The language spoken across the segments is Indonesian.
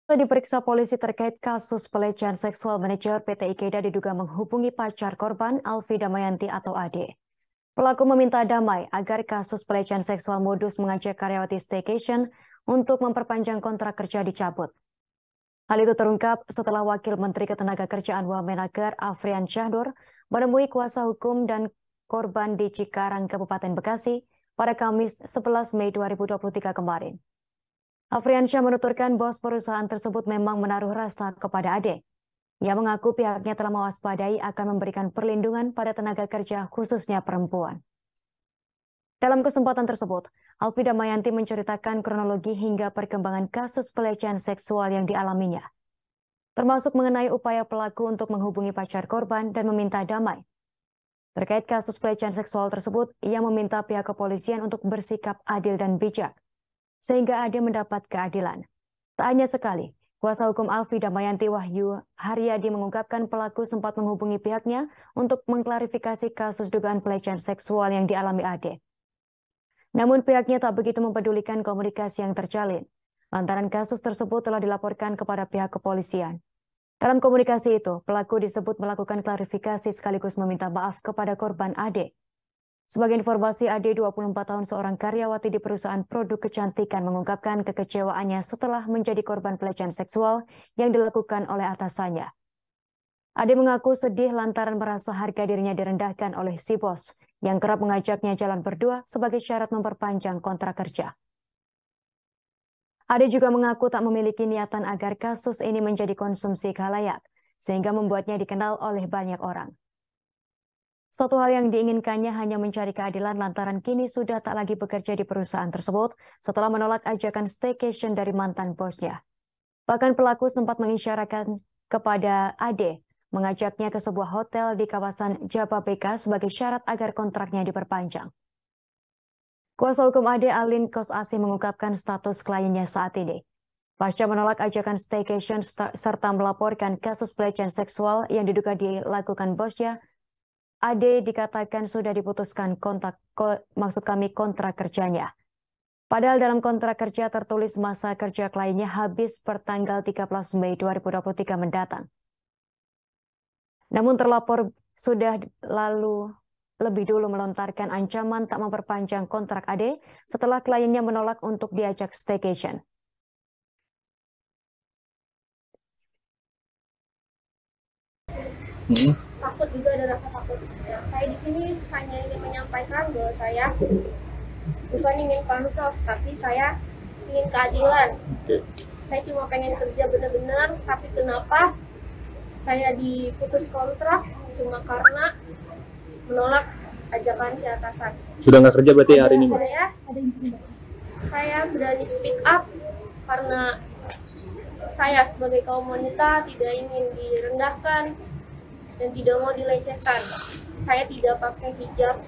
Diperiksa polisi terkait kasus pelecehan seksual manajer PT Ikeda diduga menghubungi pacar korban Alfi Damayanti atau Ade. Pelaku meminta damai agar kasus pelecehan seksual modus mengajak karyawati staycation untuk memperpanjang kontrak kerja dicabut. Hal itu terungkap setelah Wakil Menteri Ketenagakerjaan Wamenaker Afrian Syahdur menemui kuasa hukum dan korban di Cikarang, Kabupaten Bekasi pada Kamis 11 Mei 2023 kemarin. Afriansyah menuturkan bos perusahaan tersebut memang menaruh rasa kepada Ade. Ia mengaku pihaknya telah mewaspadai akan memberikan perlindungan pada tenaga kerja khususnya perempuan. Dalam kesempatan tersebut, Alfi Damayanti menceritakan kronologi hingga perkembangan kasus pelecehan seksual yang dialaminya, termasuk mengenai upaya pelaku untuk menghubungi pacar korban dan meminta damai. Terkait kasus pelecehan seksual tersebut, ia meminta pihak kepolisian untuk bersikap adil dan bijak, sehingga Ade mendapat keadilan. Tak hanya sekali, kuasa hukum Alfi Damayanti Wahyu Haryadi mengungkapkan pelaku sempat menghubungi pihaknya untuk mengklarifikasi kasus dugaan pelecehan seksual yang dialami Ade. Namun pihaknya tak begitu mempedulikan komunikasi yang terjalin, lantaran kasus tersebut telah dilaporkan kepada pihak kepolisian. Dalam komunikasi itu, pelaku disebut melakukan klarifikasi sekaligus meminta maaf kepada korban Ade. Sebagai informasi, Ade 24 tahun seorang karyawati di perusahaan produk kecantikan mengungkapkan kekecewaannya setelah menjadi korban pelecehan seksual yang dilakukan oleh atasannya. Ade mengaku sedih lantaran merasa harga dirinya direndahkan oleh si bos yang kerap mengajaknya jalan berdua sebagai syarat memperpanjang kontrak kerja. Ade juga mengaku tak memiliki niatan agar kasus ini menjadi konsumsi khalayak, sehingga membuatnya dikenal oleh banyak orang. Suatu hal yang diinginkannya hanya mencari keadilan lantaran kini sudah tak lagi bekerja di perusahaan tersebut setelah menolak ajakan staycation dari mantan bosnya. Bahkan pelaku sempat mengisyaratkan kepada Ade mengajaknya ke sebuah hotel di kawasan Jababeka sebagai syarat agar kontraknya diperpanjang. Kuasa hukum Ade Alin Kos Asih mengungkapkan status kliennya saat ini. Pasca menolak ajakan staycation serta melaporkan kasus pelecehan seksual yang diduga dilakukan bosnya, Ade dikatakan sudah diputuskan kontrak kerjanya. Padahal dalam kontrak kerja tertulis masa kerja kliennya habis per tanggal 13 Mei 2023 mendatang. Namun terlapor sudah lebih dulu melontarkan ancaman tak memperpanjang kontrak Ade setelah kliennya menolak untuk diajak staycation. Takut juga, ada rasa takut. Ya, saya di sini hanya ingin menyampaikan bahwa saya bukan ingin pansos, tapi saya ingin keadilan. Saya cuma pengen kerja benar-benar, tapi kenapa saya diputus kontrak cuma karena menolak ajakan si atasan. Sudah nggak kerja berarti hari ini? Saya berani speak up karena saya sebagai kaum wanita tidak ingin direndahkan dan tidak mau dilecehkan. Saya tidak pakai hijab,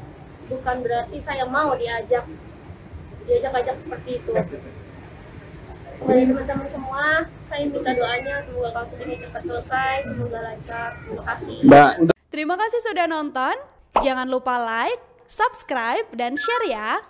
bukan berarti saya mau diajak-ajak seperti itu. Dari teman-teman semua, saya minta doanya semoga kasus ini cepat selesai, semoga lancar. Terima kasih. Terima kasih sudah nonton. Jangan lupa like, subscribe, dan share ya.